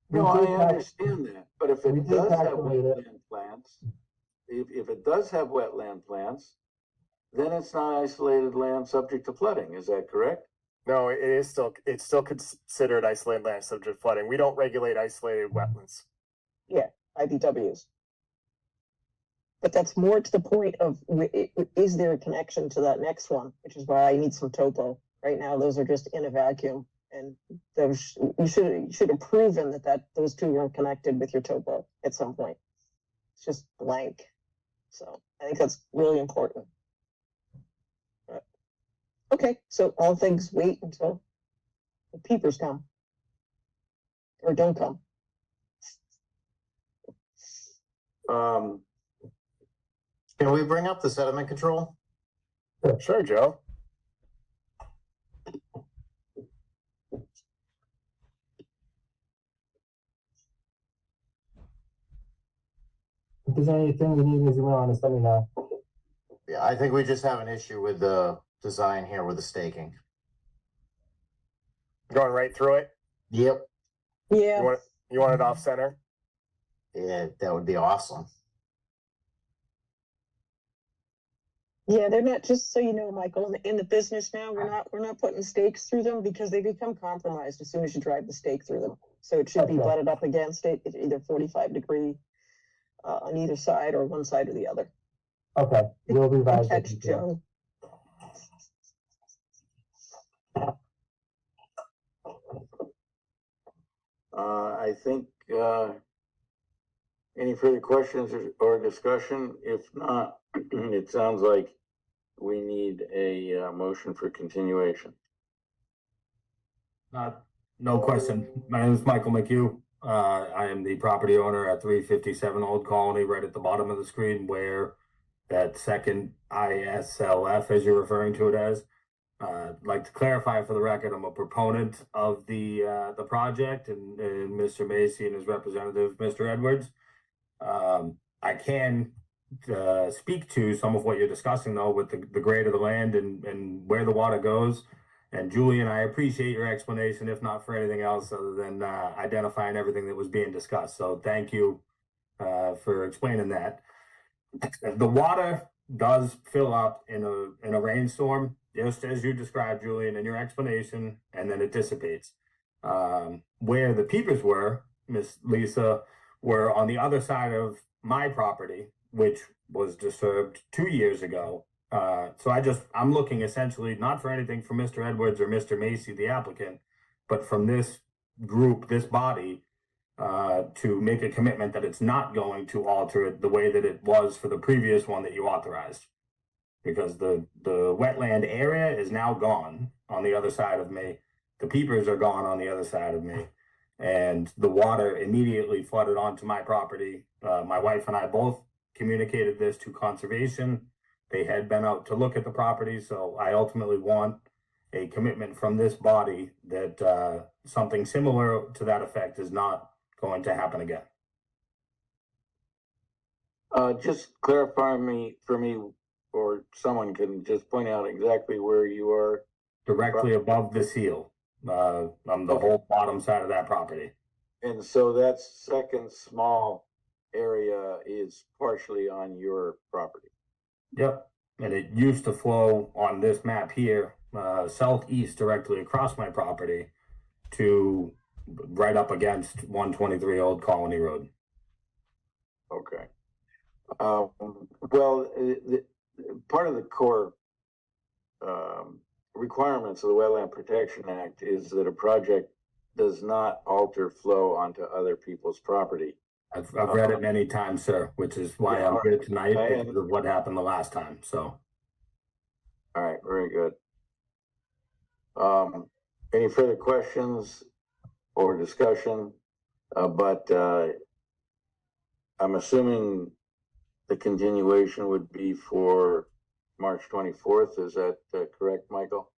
No, I understand that, but if we it did does have calculate it. wetland plants, if it does have wetland plants, then it's not isolated land subject to flooding, is that correct? No, it's still considered isolated land subject to flooding. We don't regulate isolated wetlands. IBWs. But that's more to the point of, is there a connection to that next one, which is why I need some topo. Right now, those are just in a vacuum, and those, you should have proven that those two weren't connected with your topo at some point. It's just blank. So I think that's really important. Okay, so all things wait until the peepers come. Or don't come. Can we bring up the sediment control? Sure, Joe. If there's anything you need me to zoom in on, just let me know. Yeah, I think we just have an issue with the design here with the staking. Going right through it. Yep. Yeah. You want it off center? Yeah, that would be awesome. Yeah, they're not, just so you know, Michael, in the business now, we're not putting stakes through them because they become compromised as soon as you drive the stake through them. So it should be Okay. butted up against it, at either 45-degree on either side or one side or the other. Okay, we'll Good revise catch, it. Joe. I think, any further questions or discussion? If not, it sounds like we need a motion for continuation. No question. My name is Michael McHugh. I am the property owner at 357 Old Colony, right at the bottom of the screen where that second ISLF, as you're referring to it as. I'd like to clarify for the record, I'm a proponent of the project and Mr. Macy and his representative, Mr. Edwards. I can speak to some of what you're discussing though with the grade of the land and where the water goes. And Julian, I appreciate your explanation, if not for anything else other than identifying everything that was being discussed. So thank you for explaining that. The water does fill up in a rainstorm, just as you described, Julian, in your explanation, and then it dissipates. Where the peepers were, Miss Lisa, were on the other side of my property, which was disturbed 2 years ago. So I'm looking essentially not for anything from Mr. Edwards or Mr. Macy, the applicant, but from this group, this body, to make a commitment that it's not going to alter it the way that it was for the previous one that you authorized. Because the wetland area is now gone on the other side of me. The peepers are gone on the other side of me. And the water immediately flooded onto my property. My wife and I both communicated this to conservation. They had been out to look at the property, so I ultimately want a commitment from this body that something similar to that effect is not going to happen again. Just clarify for me, or someone can just point out exactly where you are. Directly above the seal, on the whole bottom side of that property. And so that second small area is partially on your property. Yep, and it used to flow on this map here, southeast directly across my property to right up against 123 Old Colony Road. Okay. Well, part of the core requirements of the Wetland Protection Act is that a project does not alter flow onto other people's property. I've read it many times, sir, which is why I'm here tonight because of what happened the last time. So, all right, very good. Any further questions or discussion? But I'm assuming the continuation would be for March 24th. Is that correct, Michael?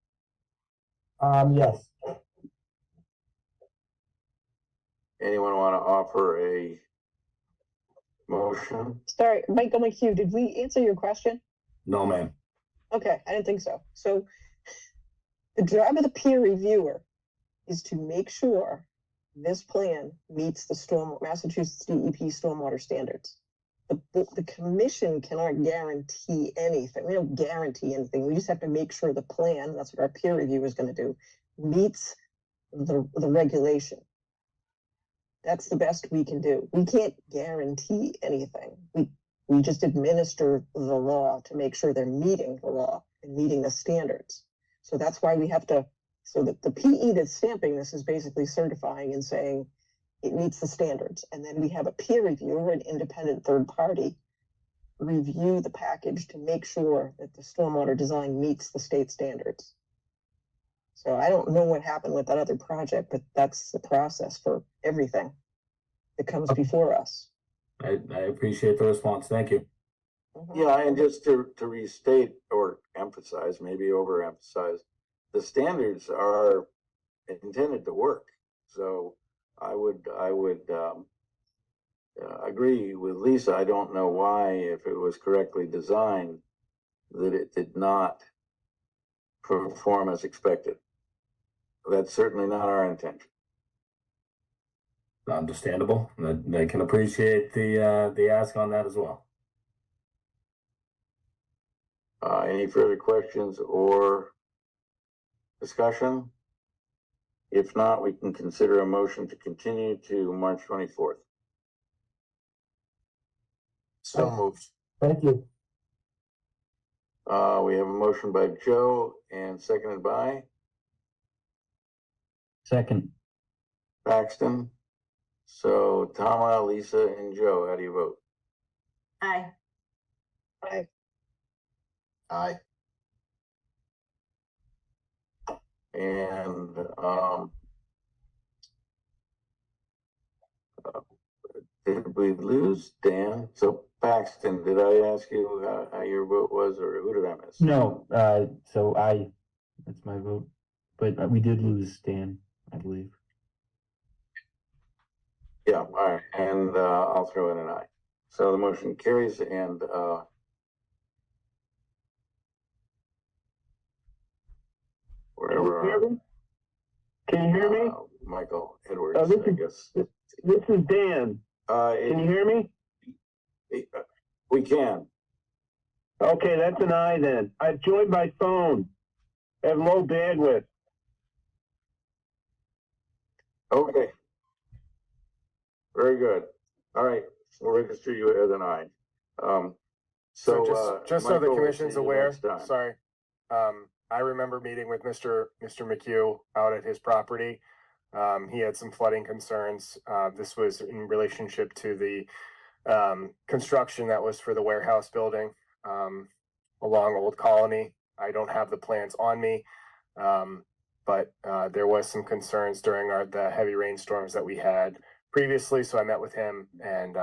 Yes. Anyone want to offer a motion? Sorry, Michael McHugh, did we answer your question? no, ma'am. Okay, I didn't think so. So the job of the peer reviewer is to make sure this plan meets the Massachusetts DEP stormwater standards. The commission cannot guarantee anything. We don't guarantee anything. We just have to make sure the plan, that's what our peer review is going to do, meets the regulation. That's the best we can do. We can't guarantee anything. We just administer the law to make sure they're meeting the law and meeting the standards. So that's why we have to, so that the PE that's stamping this is basically certifying and saying it meets the standards. And then we have a peer reviewer, an independent third party, review the package to make sure that the stormwater design meets the state standards. So I don't know what happened with that other project, but that's the process for everything that comes before us. I appreciate the response. Thank you. Yeah, and just to restate or emphasize, maybe overemphasize, the standards are intended to work. So I would agree with Lisa. I don't know why, if it was correctly designed, that it did not perform as expected. That's certainly not our intention. Understandable. I can appreciate the ask on that as well. Any further questions or discussion? If not, we can consider a motion to continue to March 24th. So moved. Thank you. We have a motion by Joe and seconded by Second. Paxton. So Tama, Lisa, and Joe, how do you vote? Aye. Aye. Aye. And did we lose Dan? So Paxton, did I ask you how your vote was, or who did I miss? No, so that's my vote, but we did lose Dan, I believe. Yeah, all right, and I'll throw in an aye. So the motion carries and, wherever. Can you hear me? Michael Edwards, Oh, this I is- guess. This is Dan. Can you hear me? We can. Okay, that's an I then. I've joined by phone. I have low bandwidth. Okay. Very good. All right, we'll register you as an I. So So, just so the Michael, we'll commission's see you aware, next time. sorry. I remember meeting with Mr. McHugh out at his property. He had some flooding concerns. This was in relationship to the construction that was for the warehouse building along Old Colony. I don't have the plans on me, but there was some concerns during the heavy rainstorms that we had previously. So I met with him and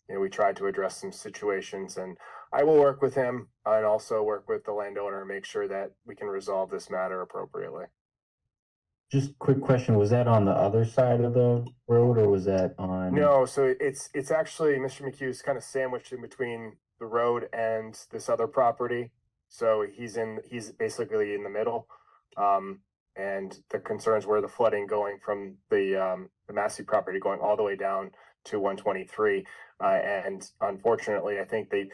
we tried to address some situations, and I will work with him and also work with the landowner and make sure that we can resolve this matter appropriately. Just quick question, was that on the other side of the road or was that on? No, so it's actually Mr. McHugh's kind of sandwiched in between the road and this other property. So he's basically in the middle. And the concerns were the flooding going from the Massey property going all the way down to 123. And unfortunately, I think the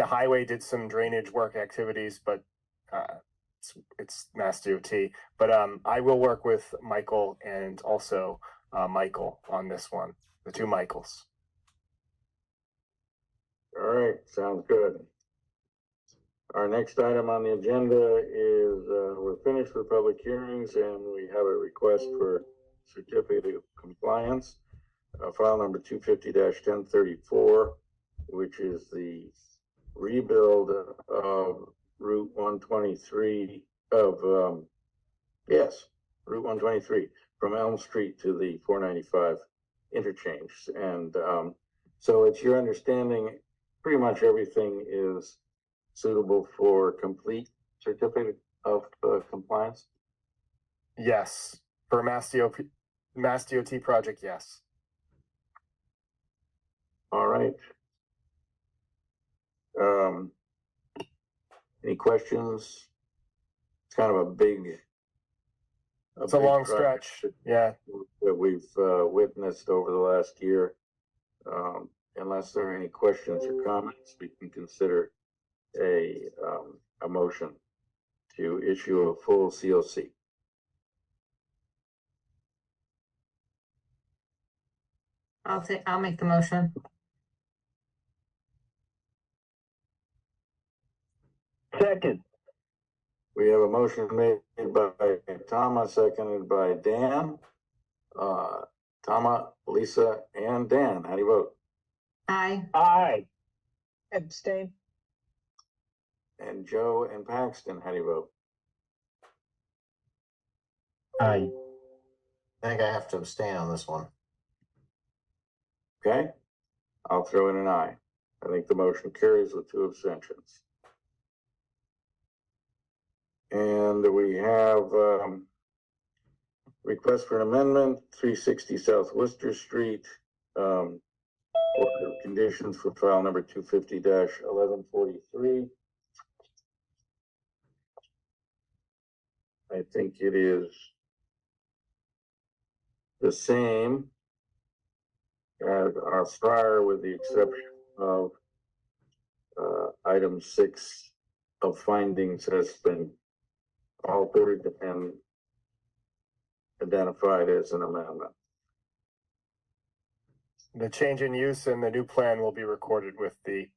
highway did some drainage work activities, but it's Mass DOT. But I will work with Michael and also Michael on this one, the two Michaels. All right, sounds good. Our next item on the agenda is, we're finished with public hearings and we have a request for certificate of compliance. File number 250-1034, which is the rebuild of Route 123 Route 123 from Elm Street to the 495 interchange. And so it's your understanding pretty much everything is suitable for complete certificate of compliance? Yes, for Mass DOT project, yes. All right. Any questions? It's kind of a big. It's a long project stretch, yeah. That we've witnessed over the last year. Unless there are any questions or comments, we can consider a motion to issue a full COC. I'll make the motion. Second. We have a motion made by Tama, seconded by Dan. Tama, Lisa, and Dan, how do you vote? Aye. Aye. Abstain. And Joe and Paxton, how do you vote? Aye. I think I have to abstain on this one. Okay, I'll throw in an aye. I think the motion carries with 2 abstentions. And we have request for an amendment, 360 South Worcester Street. Order of conditions for file number 250-1143. I think it is the same as our prior, with the exception of item 6 of findings has been altered and identified as an amendment. The change in use and the new plan will be recorded with the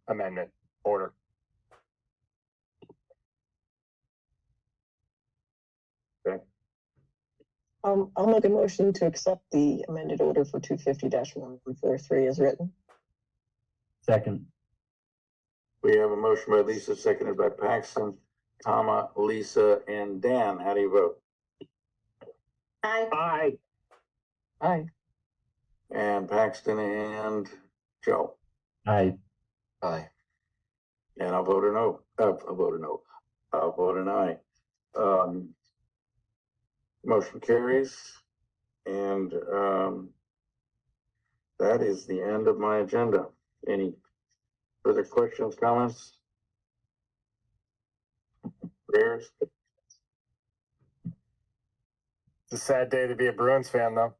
amendment order. Okay. I'll make a motion to accept the amended order for 250-1143 as written. Second. We have a motion by Lisa, seconded by Paxton. Tama, Lisa, and Dan, how do you vote? Aye. Aye. Aye. And Paxton and Joe. Aye. Aye. And I'll vote a no. I'll vote an aye. Motion carries. And that is the end of my agenda. Any further questions, comments? Prayers? It's a sad day to be a Bruins fan, though.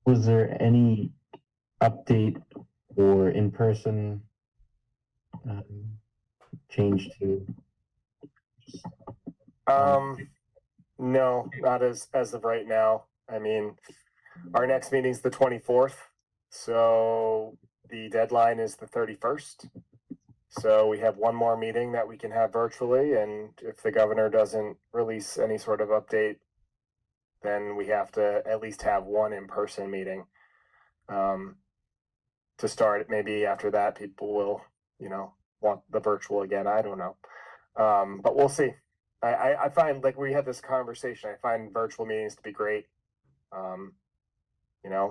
Was there any update or in-person change to? No, not as of right now. I mean, our next meeting's the 24th, so the deadline is the 31st. So we have one more meeting that we can have virtually, and if the governor doesn't release any sort of update, then we have to at least have one in-person meeting to start. Maybe after that, people will, want the virtual again. I don't know, but we'll see. I find, like, we had this conversation, I find virtual meetings to be great.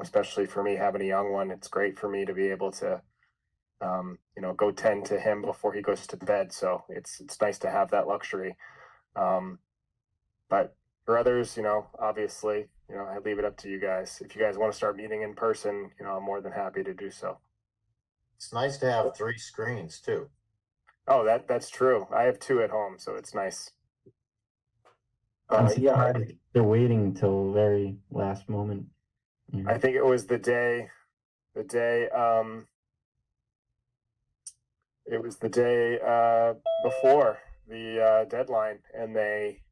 Especially for me having a young one, it's great for me to be able to, go tend to him before he goes to bed. So it's nice to have that luxury. But for others, obviously, I leave it up to you guys. If you guys want to start meeting in person, I'm more than happy to do so. It's nice to have 3 screens too. Oh, that's true. I have 2 at home, so it's nice. I'm surprised they're waiting till very last moment. I think it was the day before the deadline, and they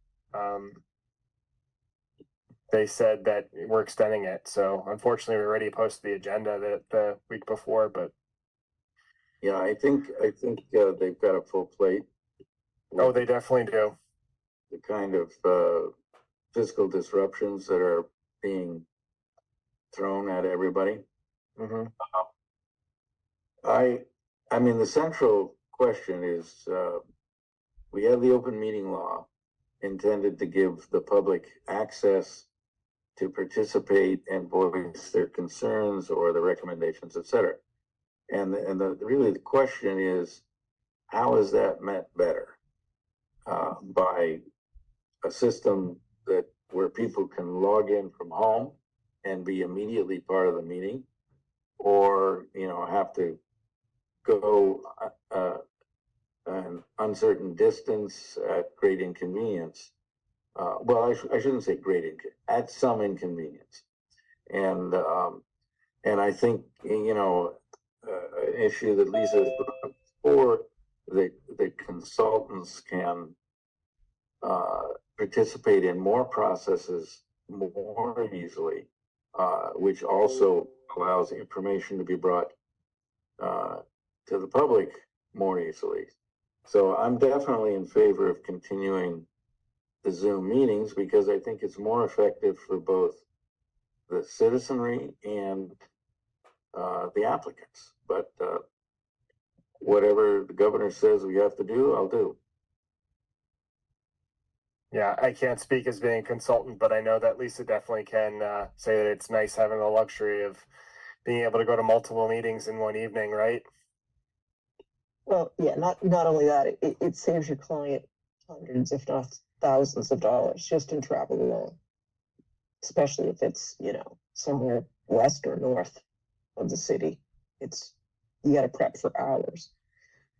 said that we're extending it. So unfortunately, we already posted the agenda the week before, but Yeah, I think they've got a full plate. oh, they definitely do. The kind of fiscal disruptions that are being thrown at everybody. Mm-hmm. I mean, the central question is, we have the open meeting law intended to give the public access to participate and voice their concerns or the recommendations, et cetera. And really the question is, how is that met better by a system where people can log in from home and be immediately part of the meeting, or have to go an uncertain distance at great inconvenience. Well, I shouldn't say at some inconvenience, and I think an issue that Lisa has brought up before, the consultants can participate in more processes more easily, which also allows information to be brought to the public more easily. So I'm definitely in favor of continuing the Zoom meetings because I think it's more effective for both the citizenry and the applicants. But whatever the governor says we have to do, I'll do. Yeah, I can't speak as being a consultant, but I know that Lisa definitely can say that it's nice having the luxury of being able to go to multiple meetings in one evening, right? Well, yeah, not only that, it saves your client hundreds, if not thousands of dollars just in travel alone. Especially if it's, somewhere west or north of the city. You got to prep for hours.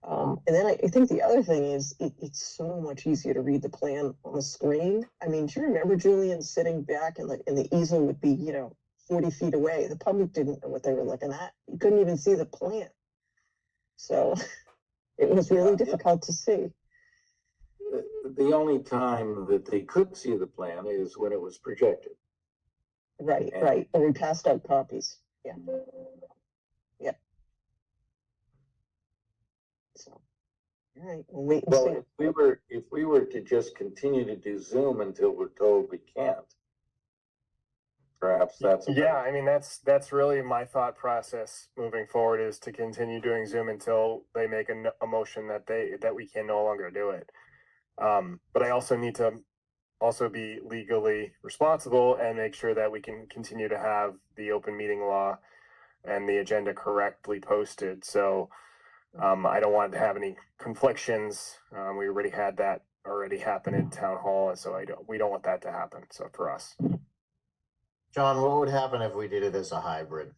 And then I think the other thing is it's so much easier to read the plan on the screen. I mean, do you remember, Julian, sitting back and the easel would be, 40 feet away. The public didn't know what they were looking at. You couldn't even see the plan. So it was really difficult to see. The only time that they could see the plan is when it was projected. Right, right. Or we passed out copies. Yeah. Yep. So, all right, we'll wait and see. If we were to just continue to do Zoom until we're told we can't, perhaps that's I mean, that's really my thought process moving forward, is to continue doing Zoom until they make a motion that we can no longer do it. But I also need to be legally responsible and make sure that we can continue to have the open meeting law and the agenda correctly posted. So I don't want to have any conflictions. We already had that happen in town hall, and so we don't want that to happen. So for us. John, what would happen if we did it as a hybrid?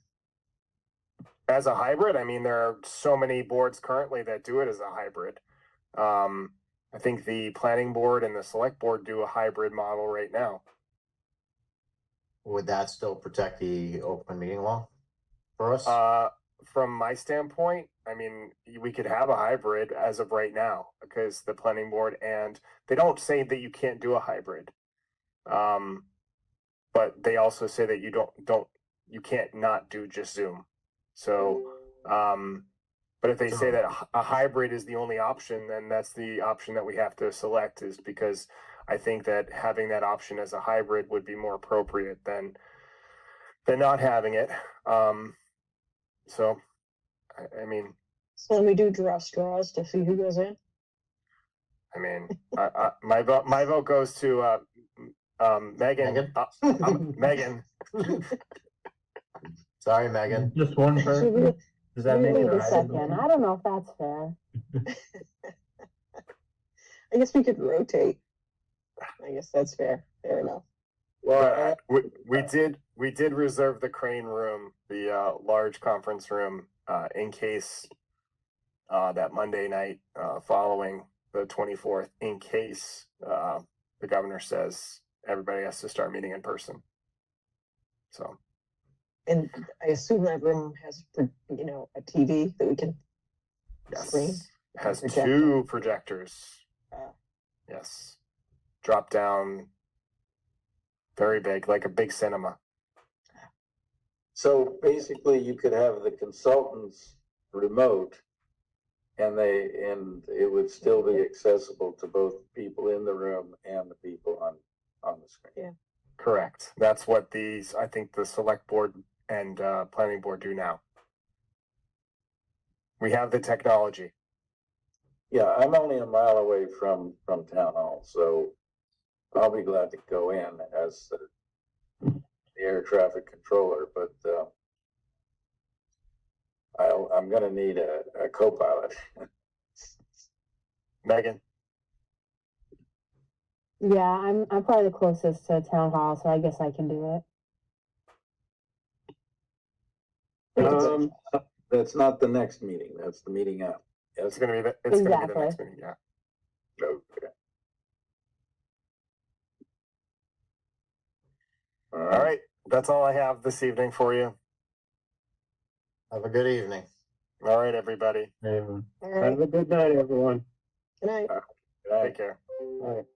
As a hybrid, I mean, there are so many boards currently that do it as a hybrid. I think the planning board and the select board do a hybrid model right now. Would that still protect the open meeting law for us? From my standpoint, I mean, we could have a hybrid as of right now because the planning board and they don't say that you can't do a hybrid. But they also say that you can't not do just Zoom. So, but if they say that a hybrid is the only option, then that's the option that we have to select, is because I think that having that option as a hybrid would be more appropriate than not having it. So, I mean, So let me do draw straws to see who goes in. I mean, my vote goes to Megan. Megan. Sorry, Megan. Just one person? Does that make Wait it a a second. hybrid? I don't know if that's fair. I guess we could rotate. I guess that's fair. Fair enough. Well, we did reserve the Crane room, the large conference room, in case that Monday night following the 24th, in case the governor says everybody has to start meeting in person. So. And I assume that room has, you know, a TV that we can screen. Yes, has Projector. 2 projectors. Ah. Yes, drop down, very big, like a big cinema. So basically you could have the consultants remote and it would still be accessible to both people in the room and the people on the screen. Yeah. Correct. That's what I think the select board and planning board do now. We have the technology. Yeah, I'm only a mile away from town hall, so I'll be glad to go in as the air traffic controller, but I'm gonna need a co-pilot. Megan. Yeah, I'm probably the closest to town hall, so I guess I can do it. That's not the next meeting, that's the meeting after. It's gonna be the Exactly. next meeting, yeah. Okay. All right, that's all I have this evening for you. Have a good evening. All right, everybody. Hey, everyone. All right. Have a good night, everyone. Good night. Good night. Take care. All right.